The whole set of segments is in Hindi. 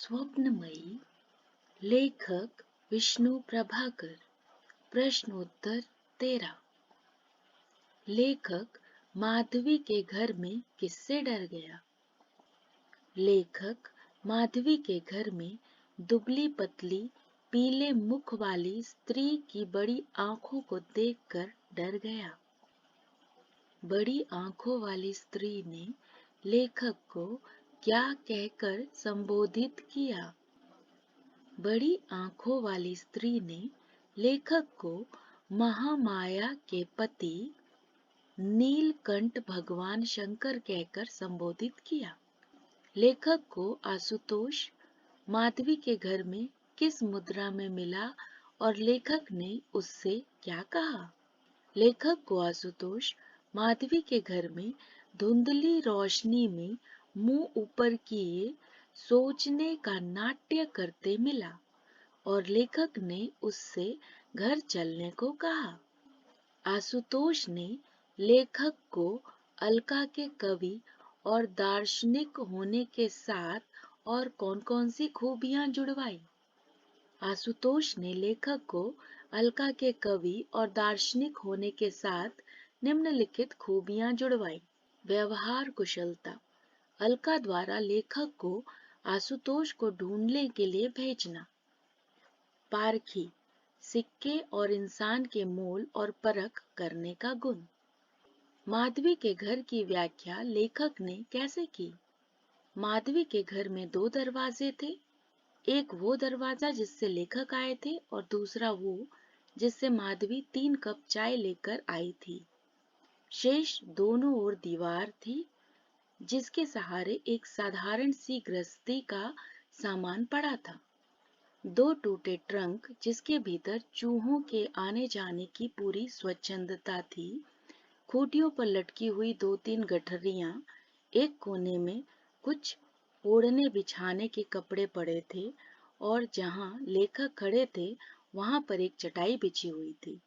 स्वप्नमयी। लेखक विष्णु प्रभाकर। प्रश्नोत्तर 13। लेखक माधवी के घर में किससे डर गया? लेखक माधवी के घर में दुबली पतली पीले मुख वाली स्त्री की बड़ी आंखों को देखकर डर गया। बड़ी आंखों वाली स्त्री ने लेखक को क्या कहकर संबोधित किया? बड़ी आंखों वाली स्त्री ने लेखक को महामाया के पति नीलकंठ भगवान शंकर कहकर संबोधित किया। लेखक को आशुतोष माधवी के घर में किस मुद्रा में मिला और लेखक ने उससे क्या कहा? लेखक को आशुतोष माधवी के घर में धुंधली रोशनी में मुंह ऊपर किए सोचने का नाट्य करते मिला और लेखक ने उससे घर चलने को कहा। आशुतोष ने लेखक को अलका के कवि और दार्शनिक होने के साथ और कौन-कौन सी खूबियां जुड़वाई? आशुतोष ने लेखक को अलका के कवि और दार्शनिक होने के साथ निम्नलिखित खूबियां जुड़वाई। व्यवहार कुशलता। अलका द्वारा लेखक को आशुतोष को ढूंढने के लिए भेजना। पारखी, सिक्के और इंसान के मोल और परख करने का गुण। माधवी के घर की व्याख्या लेखक ने कैसे की? माधवी के घर में 2 दरवाजे थे। एक वो दरवाजा जिससे लेखक आए थे और दूसरा वो जिससे माधवी 3 कप चाय लेकर आई थी। शेष दोनों ओर दीवार थी जिसके सहारे एक साधारण सी गृहस्थी का सामान पड़ा था। 2 टूटे ट्रंक जिसके भीतर चूहों के आने जाने की पूरी स्वच्छंदता थी। खूंटियों पर लटकी हुई 2-3 गठरियां। एक कोने में कुछ ओढ़ने बिछाने के कपड़े पड़े थे और जहां लेखक खड़े थे वहां पर एक चटाई बिछी हुई थी।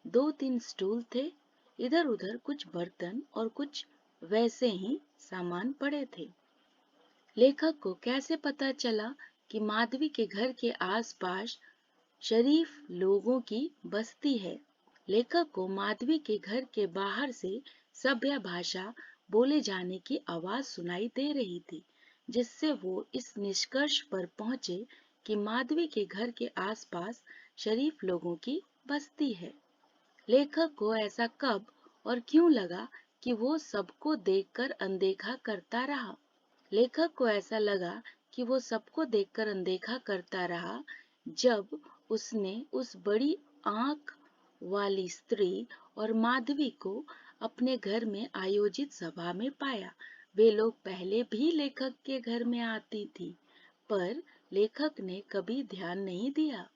2-3 स्टूल थे। इधर-उधर कुछ बर्तन और कुछ वैसे ही सामान पड़े थे। लेखक को कैसे पता चला कि माधवी के घर के आसपास शरीफ लोगों की बस्ती है? लेखक को माधवी के घर के बाहर से सभ्य भाषा बोले जाने की आवाज सुनाई दे रही थी, जिससे वो इस निष्कर्ष पर पहुंचे कि माधवी के घर के आसपास शरीफ लोगों की बस्ती है। लेखक को ऐसा कब और क्यों लगा कि वो सबको देखकर अनदेखा करता रहा? लेखक को ऐसा लगा कि वो सबको देखकर अनदेखा करता रहा जब उसने उस बड़ी आंख वाली स्त्री और माधवी को अपने घर में आयोजित सभा में पाया। वे लोग पहले भी लेखक के घर में आती थी, पर लेखक ने कभी ध्यान नहीं दिया।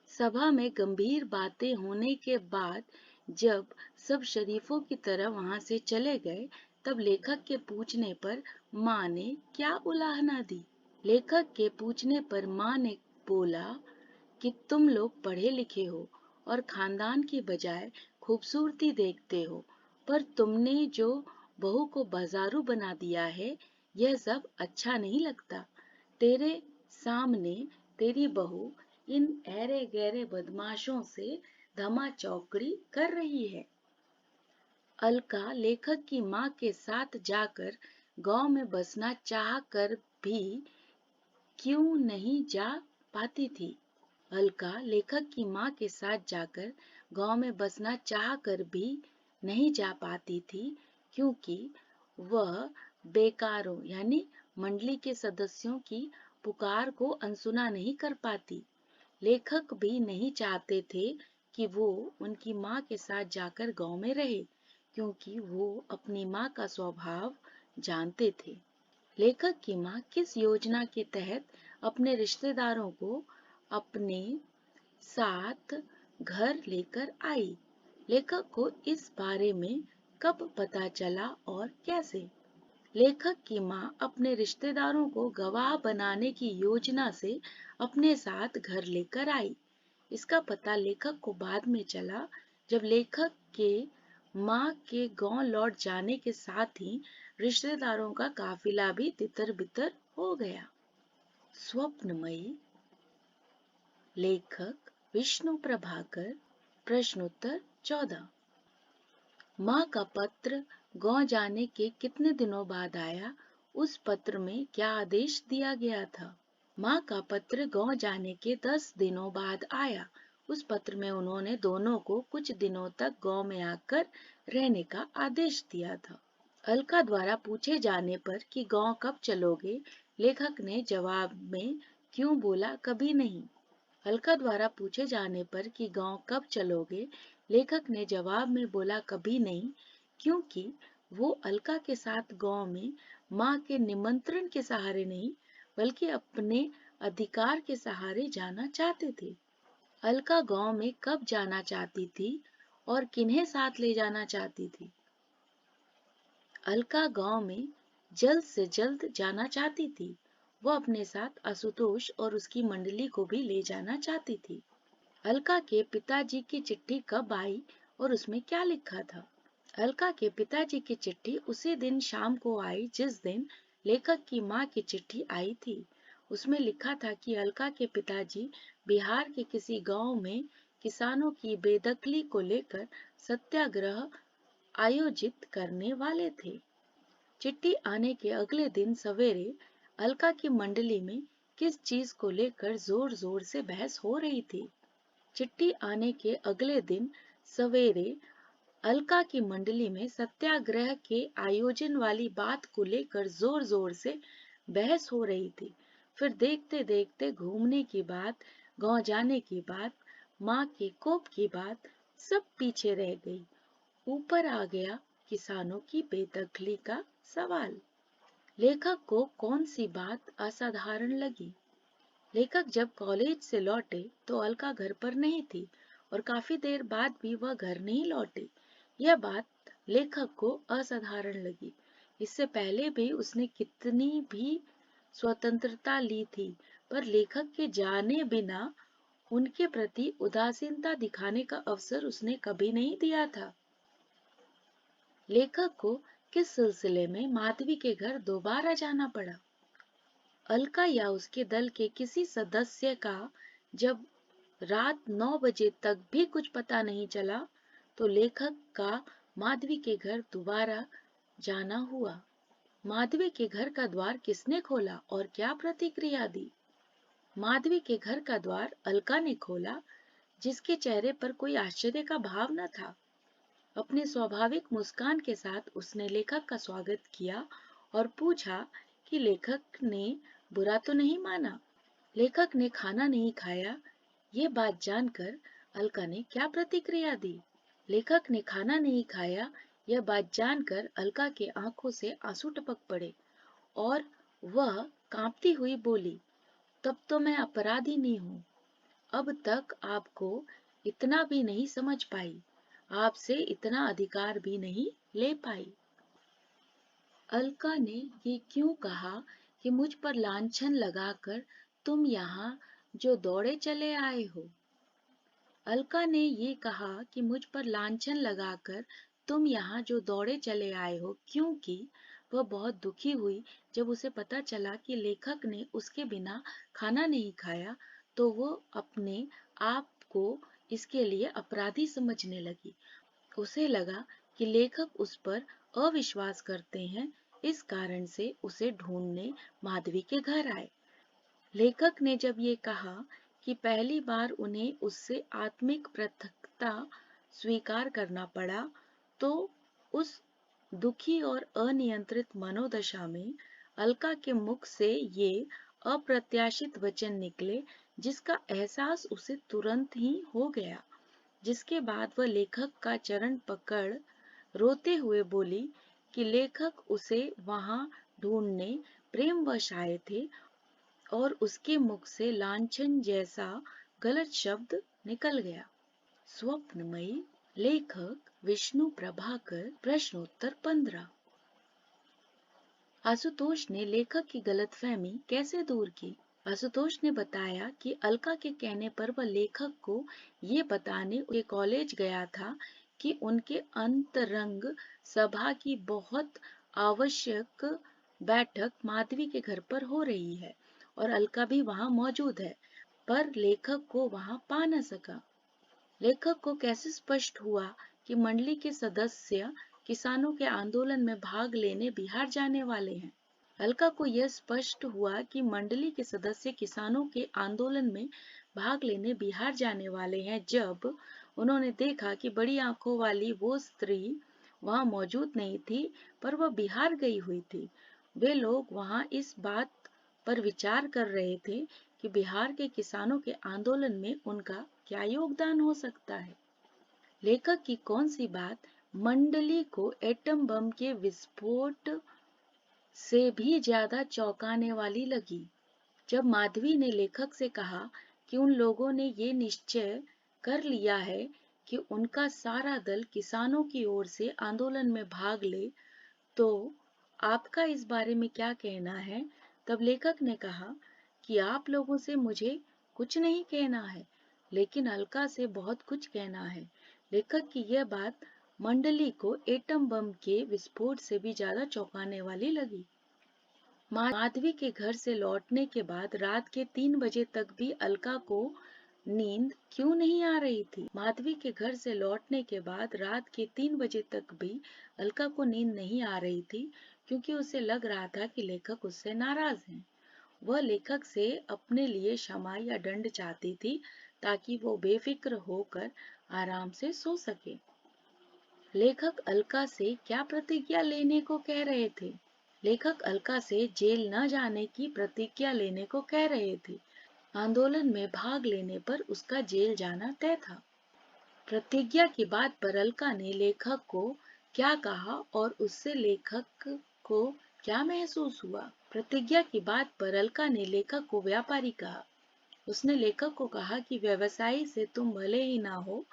सभा में गंभीर बातें होने के बाद जब सब शरीफों की तरह वहां से चले गए, तब लेखक के पूछने पर माँ ने क्या उलाहना दी? लेखक के पूछने पर माँ ने बोला कि तुम लोग पढ़े लिखे हो और खानदान की बजाय खूबसूरती देखते हो, पर तुमने जो बहू को बाजारू बना दिया है, यह सब अच्छा नहीं लगता। तेरे सामने तेरी बहू इन ऐरे गहरे बदमाशों से धमा चौकड़ी कर रही है। अलका लेखक की माँ के साथ जाकर गांव में बसना चाह कर भी क्यों नहीं जा पाती थी? अलका लेखक की माँ के साथ जाकर गांव में बसना चाह कर भी नहीं जा पाती थी क्योंकि वह बेकारों यानी मंडली के सदस्यों की पुकार को अनसुना नहीं कर पाती। लेखक भी नहीं चाहते थे कि वो उनकी माँ के साथ जाकर गांव में रहे क्योंकि वो अपनी माँ का स्वभाव जानते थे। लेखक की माँ किस योजना के तहत अपने रिश्तेदारों को अपने साथ घर लेकर आई? लेखक को इस बारे में कब पता चला और कैसे? लेखक की माँ अपने रिश्तेदारों को गवाह बनाने की योजना से अपने साथ घर लेकर आई। इसका पता लेखक को बाद में चला जब लेखक के माँ के गांव लौट जाने के साथ ही रिश्तेदारों का काफिला भी तितर-बितर हो गया। स्वप्नमयी। लेखक विष्णु प्रभाकर। प्रश्नोत्तर 14। माँ का पत्र गांव जाने के कितने दिनों बाद आया, उस पत्र में क्या आदेश दिया गया था? माँ का पत्र गांव जाने के 10 दिनों बाद आया। उस पत्र में उन्होंने दोनों को कुछ दिनों तक गांव में आकर रहने का आदेश दिया था। अलका द्वारा पूछे जाने पर कि गांव कब चलोगे, लेखक ने जवाब में क्यों बोला कभी नहीं। अलका द्वारा पूछे जाने पर कि गांव कब चलोगे, लेखक ने जवाब में बोला कभी नहीं, क्योंकि वो अलका के साथ गांव में माँ के निमंत्रण के सहारे नहीं, बल्कि अपने अधिकार के सहारे जाना चाहते थे। अलका गांव में कब जाना चाहती थी और किन्हें साथ ले जाना चाहती थी? अलका गांव में जल्द से जल्द जाना चाहती थी। वो अपने साथ आशुतोष और उसकी मंडली को भी ले जाना चाहती थी। अलका के पिताजी की चिट्ठी कब आई और उसमें क्या लिखा था? अलका के पिताजी की चिट्ठी उसी दिन शाम को आई जिस दिन लेखक की माँ की चिट्ठी आई थी। उसमें लिखा था कि अलका के पिताजी बिहार के किसी गांव में किसानों की बेदखली को लेकर सत्याग्रह आयोजित करने वाले थे। चिट्ठी आने के अगले दिन सवेरे अलका की मंडली में किस चीज को लेकर जोर जोर से बहस हो रही थी? चिट्ठी आने के अगले दिन सवेरे अलका की मंडली में सत्याग्रह के आयोजन वाली बात को लेकर जोर जोर से बहस हो रही थी। फिर देखते देखते घूमने की बात, गांव जाने की बात, माँ के कोप की बात सब पीछे रह गई। ऊपर आ गया किसानों की बेदखली का सवाल। लेखक को कौन सी बात असाधारण लगी? लेखक जब कॉलेज से लौटे तो अलका घर पर नहीं थी और काफी देर बाद भी वह घर नहीं लौटी। यह बात लेखक को असाधारण लगी। इससे पहले भी उसने कितनी भी स्वतंत्रता ली थी, पर लेखक के जाने बिना उनके प्रति उदासीनता दिखाने का अवसर उसने कभी नहीं दिया था। लेखक को किस सिलसिले में माधवी के घर दोबारा जाना पड़ा? अलका या उसके दल के किसी सदस्य का जब रात 9 बजे तक भी कुछ पता नहीं चला, तो लेखक का माधवी के घर दोबारा जाना हुआ। माधवी के घर का द्वार किसने खोला और क्या प्रतिक्रिया दी? माधवी के घर का द्वार अलका ने खोला, जिसके चेहरे पर कोई आश्चर्य का भाव न था। अपने स्वाभाविक मुस्कान के साथ उसने लेखक का स्वागत किया और पूछा कि लेखक ने बुरा तो नहीं माना। लेखक ने खाना नहीं खाया, ये बात जानकर अलका ने क्या प्रतिक्रिया दी? लेखक ने खाना नहीं खाया, यह बात जानकर अलका के आंखों से आंसू टपक पड़े और वह कांपती हुई बोली, तब तो मैं अपराधी नहीं हूँ। अब तक आपको इतना भी नहीं समझ पाई, आपसे इतना अधिकार भी नहीं ले पाई। अलका ने ये क्यों कहा कि मुझ पर लांछन लगाकर तुम यहाँ जो दौड़े चले आए हो? अलका ने ये कहा कि मुझ पर लांछन लगाकर तुम यहाँ जो दौड़े चले आए हो, क्योंकि वह बहुत दुखी हुई जब उसे पता चला कि लेखक ने उसके बिना खाना नहीं खाया, तो वो अपने आप को इसके लिए अपराधी समझने लगी। उसे लगा कि लेखक उस पर अविश्वास करते हैं, इस कारण से उसे ढूंढने माधवी के घर आए। लेखक ने जब ये कहा कि पहली बार उन्हें उससे आत्मिक पृथकता स्वीकार करना पड़ा, तो उस दुखी और अनियंत्रित मनोदशा में अलका के मुख से ये अप्रत्याशित वचन निकले, जिसका एहसास उसे तुरंत ही हो गया। जिसके बाद वह लेखक का चरण पकड़ रोते हुए बोली कि लेखक उसे वहां ढूंढने प्रेमवश आए थे और उसके मुख से लांछन जैसा गलत शब्द निकल गया। स्वप्नमयी। लेखक विष्णु प्रभाकर। प्रश्नोत्तर 15। आशुतोष ने लेखक की गलतफहमी कैसे दूर की? आशुतोष ने बताया कि अलका के कहने पर वह लेखक को ये बताने उनके कॉलेज गया था कि उनके अंतरंग सभा की बहुत आवश्यक बैठक माधवी के घर पर हो रही है और अलका भी वहाँ मौजूद है, पर लेखक को वहाँ पा न सका। लेखक को कैसे स्पष्ट हुआ कि मंडली के सदस्य किसानों के आंदोलन में भाग लेने बिहार जाने वाले हैं। अलका को यह स्पष्ट हुआ कि मंडली के सदस्य किसानों के आंदोलन में भाग लेने बिहार जाने वाले हैं जब उन्होंने देखा कि बड़ी आंखों वाली वो स्त्री वहां मौजूद नहीं थी, पर वह बिहार गई हुई थी। वे लोग वहां इस बात पर विचार कर रहे थे कि बिहार के किसानों के आंदोलन में उनका क्या योगदान हो सकता है। लेखक की कौन सी बात मंडली को एटम बम के विस्फोट से भी ज्यादा चौंकाने वाली लगी। जब माधवी ने लेखक से कहा कि उन लोगों ने ये निश्चय कर लिया है कि उनका सारा दल किसानों की ओर से आंदोलन में भाग ले, तो आपका इस बारे में क्या कहना है? तब लेखक ने कहा कि आप लोगों से मुझे कुछ नहीं कहना है, लेकिन अलका से बहुत कुछ कहना है। लेखक की यह बात मंडली को एटम बम के विस्फोट से भी ज्यादा चौंकाने वाली लगी। माधवी के घर से लौटने के बाद रात के 3 बजे तक भी अलका को नींद क्यों नहीं आ रही थी? माधवी के घर से लौटने के बाद रात के 3 बजे तक भी अलका को नींद नहीं आ रही थी, क्योंकि उसे लग रहा था कि लेखक उससे नाराज हैं। वह लेखक से अपने लिए क्षमा या दंड चाहती थी, ताकि वो बेफिक्र होकर आराम से सो सके। लेखक अलका से क्या प्रतिज्ञा लेने को कह रहे थे? लेखक अलका से जेल न जाने की प्रतिज्ञा लेने को कह रहे थे। आंदोलन में भाग लेने पर उसका जेल जाना तय था। प्रतिज्ञा की बात पर अलका ने लेखक को क्या कहा और उससे लेखक को क्या महसूस हुआ? प्रतिज्ञा की बात पर अलका ने लेखक को व्यापारी कहा। उसने लेखक को कहा कि व्यवसायी से तुम भले ही ना हो,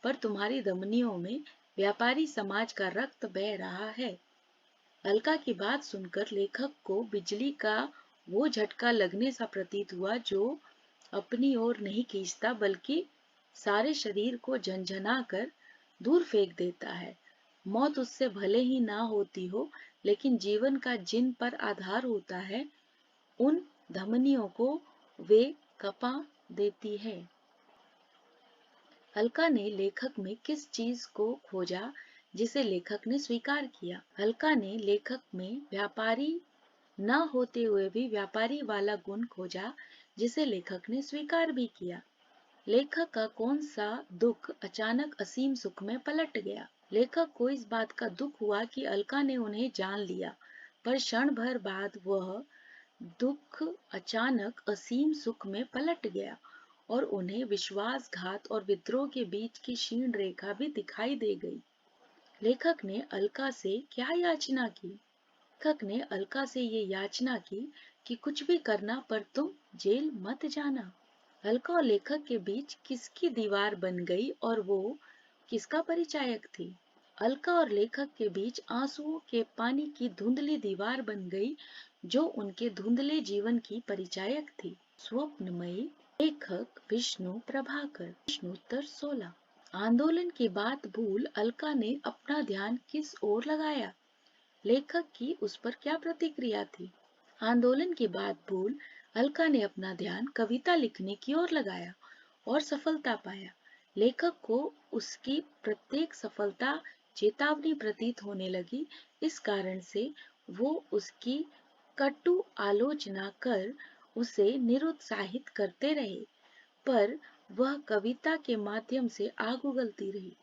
पर तुम्हारी धमनियों में व्यापारी समाज का रक्त बह रहा है। अलका की बात सुनकर लेखक को बिजली का वो झटका लगने सा प्रतीत हुआ जो अपनी ओर नहीं खींचता, बल्कि सारे शरीर को झंझना कर दूर फेंक देता है। मौत उससे भले ही ना होती हो, लेकिन जीवन का जिन पर आधार होता है, उन धमनियों को वे कपा देती है। अलका ने लेखक में किस चीज को खोजा जिसे लेखक ने स्वीकार किया? अलका ने लेखक में व्यापारी न होते हुए भी व्यापारी वाला गुण खोजा, जिसे लेखक ने स्वीकार भी किया। लेखक का कौन सा दुख अचानक असीम सुख में पलट गया? लेखक को इस बात का दुख हुआ कि अलका ने उन्हें जान लिया, पर क्षण भर बाद वह दुख अचानक असीम सुख में पलट गया और उन्हें विश्वासघात और विद्रोह के बीच की क्षीण रेखा भी दिखाई दे गई। लेखक ने अलका से क्या याचना की? लेखक ने अलका से ये याचना की कि कुछ भी करना, पर तुम जेल मत जाना। अलका और लेखक के बीच किसकी दीवार बन गई और वो किसका परिचायक थी? अलका और लेखक के बीच आंसुओं के पानी की धुंधली दीवार बन गई, जो उनके धुंधले जीवन की परिचायक थी। स्वप्नमयी। लेखक विष्णु प्रभाकर। प्रश्नोत्तर 16। आंदोलन की बात भूल अलका ने अपना ध्यान किस ओर लगाया? लेखक की उस पर क्या प्रतिक्रिया थी? आंदोलन की बात भूल अलका ने अपना ध्यान कविता लिखने की ओर लगाया और सफलता पाया। लेखक को उसकी प्रत्येक सफलता चेतावनी प्रतीत होने लगी। इस कारण से वो उसकी कटु आलोचना कर उसे निरुत्साहित करते रहे, पर वह कविता के माध्यम से आग उगलती रही।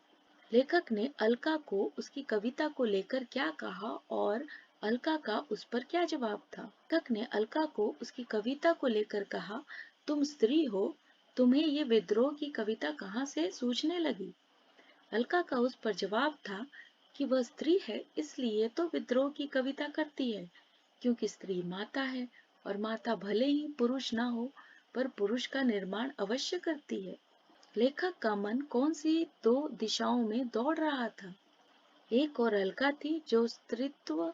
लेखक ने अलका को उसकी कविता को लेकर क्या कहा और अलका का उस पर क्या जवाब था? लेखक ने अलका को उसकी कविता को लेकर कहा, तुम स्त्री हो, तुम्हें ये विद्रोह की कविता कहाँ से सूझने लगी? अलका का उस पर जवाब था कि वह स्त्री है, इसलिए तो विद्रोह की कविता करती है, क्योंकि स्त्री माता है और माता भले ही पुरुष ना हो, पर पुरुष का निर्माण अवश्य करती है। लेखक का मन कौन सी दो दिशाओं में दौड़ रहा था? एक और अलका थी जो स्त्रीत्व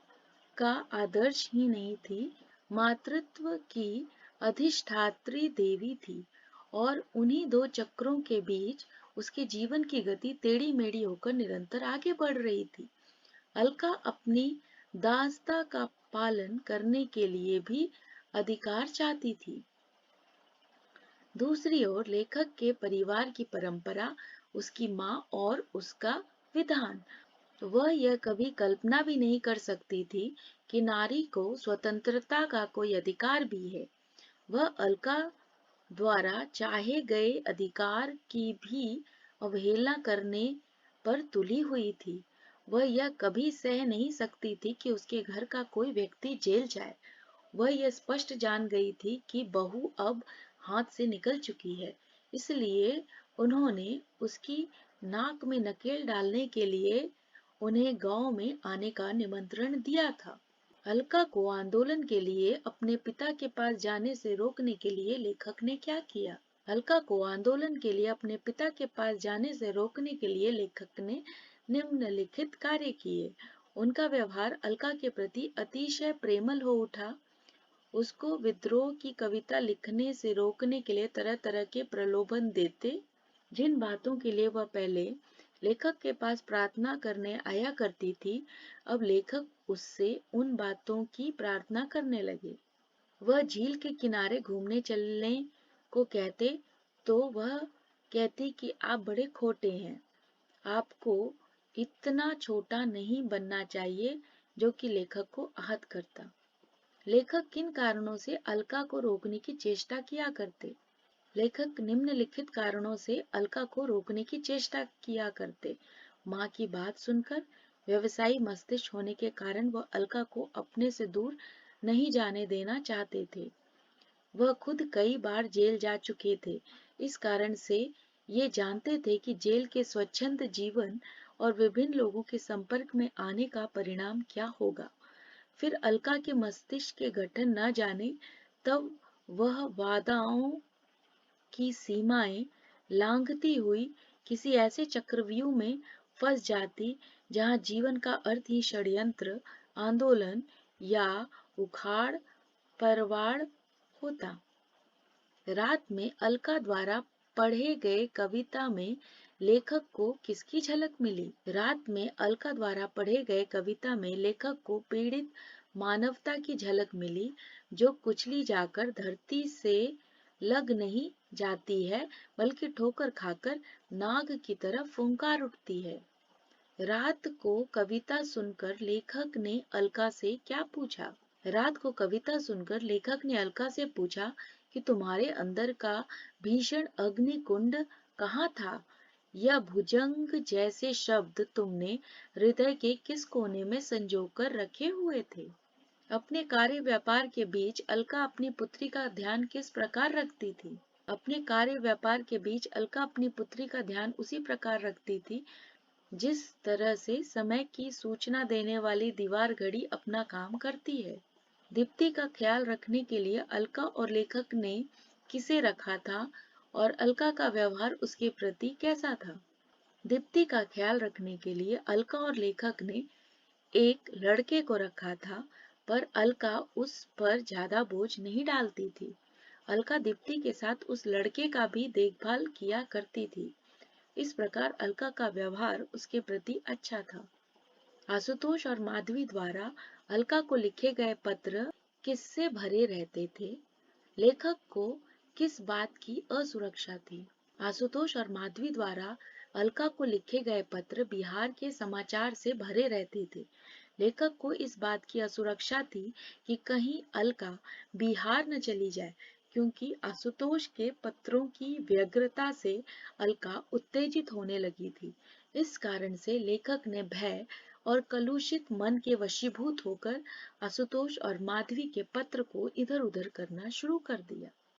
का आदर्श ही नहीं थी, मातृत्व की अधिष्ठात्री देवी थी, और उन्हीं दो चक्रों के बीच उसके जीवन की गति टेढ़ी मेढ़ी होकर निरंतर आगे बढ़ रही थी। अलका अपनी दासता का पालन करने के लिए भी अधिकार चाहती थी। दूसरी ओर लेखक के परिवार की परंपरा, उसकी माँ और उसका विधान, वह यह कभी कल्पना भी नहीं कर सकती थी कि नारी को स्वतंत्रता का कोई अधिकार भी है। वह अलका द्वारा चाहे गए अधिकार की भी अवहेलना करने पर तुली हुई थी। वह यह कभी सह नहीं सकती थी कि उसके घर का कोई व्यक्ति जेल जाए। वह यह स्पष्ट जान गई थी कि बहू अब हाथ से निकल चुकी है, इसलिए उन्होंने उसकी नाक में नकेल डालने के लिए उन्हें गांव में आने का निमंत्रण दिया था। अलका को आंदोलन के लिए अपने पिता के पास जाने से रोकने के लिए लेखक ने क्या किया? अलका को आंदोलन के लिए अपने पिता के पास जाने से रोकने के लिए लेखक ने निम्नलिखित कार्य किए। उनका व्यवहार अलका के प्रति अतिशय प्रेमल हो उठा। उसको विद्रोह की कविता लिखने से रोकने के लिए तरह तरह के प्रलोभन देते। जिन बातों के लिए वह पहले लेखक के पास प्रार्थना करने आया करती थी, अब लेखक उससे उन बातों की प्रार्थना करने लगे। वह झील के किनारे घूमने चलने को कहते तो वह कहती कि आप बड़े खोटे हैं, आपको इतना छोटा नहीं बनना चाहिए, जो कि लेखक को आहत करता। लेखक किन कारणों से अलका को रोकने की चेष्टा किया करते? लेखक निम्नलिखित कारणों से अलका को रोकने की चेष्टा किया करते। माँ की बात सुनकर व्यवसायी मस्तिष्क होने के कारण वह अलका को अपने से दूर नहीं जाने देना चाहते थे। वह खुद कई बार जेल जा चुके थे, इस कारण से ये जानते थे कि जेल के स्वच्छंद जीवन और विभिन्न लोगों के संपर्क में आने का परिणाम क्या होगा। फिर अलका के मस्तिष्क के गठन न जाने तब वह वादाओं की सीमाएं लांघती हुई किसी ऐसे चक्रव्यूह में फंस जाती जहां जीवन का अर्थ ही षड्यंत्र, आंदोलन या उखाड़ परवाड़ होता। रात में अलका द्वारा पढ़े गए कविता में लेखक को किसकी झलक मिली? रात में अलका द्वारा पढ़े गए कविता में लेखक को पीड़ित मानवता की झलक मिली, जो कुचली जाकर धरती से लग नहीं जाती है, बल्कि ठोकर खाकर नाग की तरह फुंकार उठती है। रात को कविता सुनकर लेखक ने अलका से क्या पूछा? रात को कविता सुनकर लेखक ने अलका से पूछा कि तुम्हारे अंदर का भीषण अग्निकुंड कहाँ था? यह भुजंग जैसे शब्द तुमने हृदय के किस कोने में संजोकर रखे हुए थे? अपने कार्य व्यापार के बीच अलका अपनी पुत्री का ध्यान किस प्रकार रखती थी? अपने कार्य व्यापार के बीच अलका अपनी पुत्री का ध्यान उसी प्रकार रखती थी, जिस तरह से समय की सूचना देने वाली दीवार घड़ी अपना काम करती है। दीप्ति का ख्याल रखने के लिए अलका और लेखक ने किसे रखा था और अलका का व्यवहार उसके प्रति कैसा था? दीप्ति का ख्याल रखने के लिए अलका और लेखक ने एक लड़के को रखा था, पर अलका उस पर ज्यादा बोझ नहीं डालती थी। अलका दीप्ति के साथ उस लड़के का भी देखभाल किया करती थी। इस प्रकार अलका का व्यवहार उसके प्रति अच्छा था। आशुतोष और माधवी द्वारा अलका को लिखे गए पत्र किससे भरे रहते थे? लेखक को किस बात की असुरक्षा थी? आशुतोष और माधवी द्वारा अलका को लिखे गए पत्र बिहार के समाचार से भरे रहते थे। लेखक को इस बात की असुरक्षा थी कि कहीं अलका बिहार न चली जाए, क्योंकि आशुतोष के पत्रों की व्यग्रता से अलका उत्तेजित होने लगी थी। इस कारण से लेखक ने भय और कलुषित मन के वशीभूत होकर आशुतोष और माधवी के पत्र को इधर उधर करना शुरू कर दिया।